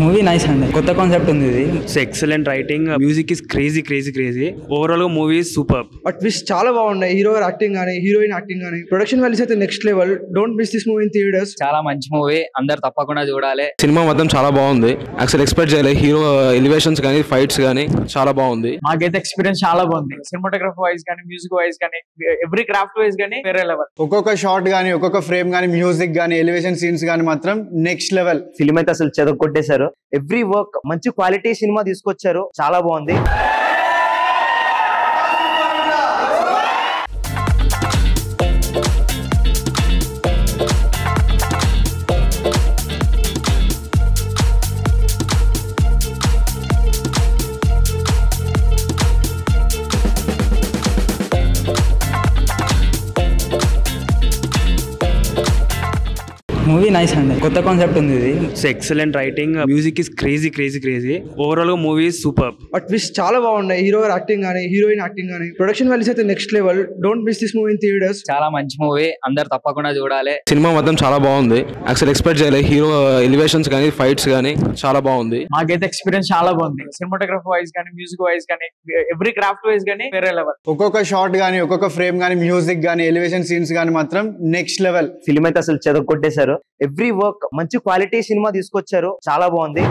Movie nice అండి, కొత్త concept ఉంది ఇది. It's excellent writing, music is crazy. Overall గా movie is super. But twist చాలా బాగున్నాయి. హీరో యాక్టింగ్ గానీ, హీరోయిన్ యాక్టింగ్ గానీ, ప్రొడక్షన్ వాల్యూస్ అయితే next level. Don't miss this movie in theatres. చాలా మంచి మూవీ, అందరు తప్పకుండా చూడాలి. సినిమా మొత్తం చాలా బాగుంది. అసలు ఎక్స్పెక్ట్ చేయలేదు. హీరో ఎలివేషన్స్ కానీ, ఫైట్స్ కానీ చాలా బాగుంది. మాకైతే ఎక్స్పీరియన్స్ చాలా బాగుంది. సినిమాటోగ్రఫీ వైజ్ కానీ, మ్యూజిక్ వైజ్ కానీ, ఎవ్రీ క్రాఫ్ట్ వైజ్ కానీ వేరే లెవెల్. ఒక్కొక్క షాట్ గానీ, ఒక్కొక్క ఫ్రేమ్ గానీ, మ్యూజిక్ గానీ, ఎలివేషన్ సీన్స్ గానీ మాత్రం నెక్స్ట్ లెవెల్. ఫిల్మ్ అయితే అసలు చెదగొట్టేశారు. ఎవ్రీ వర్క్ మంచి క్వాలిటీ సినిమా తీసుకొచ్చారు, చాలా బాగుంది. మూవీ నైస్ అండి, కొత్త కాన్సెప్ట్ ఉంది ఇది. It's excellent writing, music is crazy. Overall గా movie is super. But twist చాలా బాగున్నాయి. హీరో యాక్టింగ్ గానీ, హీరోయిన్ యాక్టింగ్ గానీ, ప్రొడక్షన్ వాల్యూస్ అయితే next level. Don't miss this movie in theatres. చాలా మంచి మూవీ, అందరు తప్పకుండా చూడాలి. సినిమా మొత్తం చాలా బాగుంది. అసలు ఎక్స్పెక్ట్ చేయలేదు. హీరో ఎలివేషన్స్ కానీ, ఫైట్స్ కానీ చాలా బాగుంది. మాకైతే ఎక్స్పీరియన్స్ చాలా బాగుంది. సినిమాటోగ్రఫీ వైజ్ కానీ, మ్యూజిక్ వైజ్ కానీ, ఎవ్రీ క్రాఫ్ట్ వైజ్ కానీ వేరే లెవెల్. ఒక్కొక్క షాట్ గానీ, ఒక్కొక్క ఫ్రేమ్ గానీ, మ్యూజిక్ గానీ, ఎలివేషన్ సీన్స్ గానీ మాత్రం నెక్స్ట్ లెవెల్. ఫిల్మ్ అయితే అసలు చెదగొట్టేశారు. ఎవ్రీ వర్క్ మంచి క్వాలిటీ సినిమా తీసుకొచ్చారు, చాలా బాగుంది.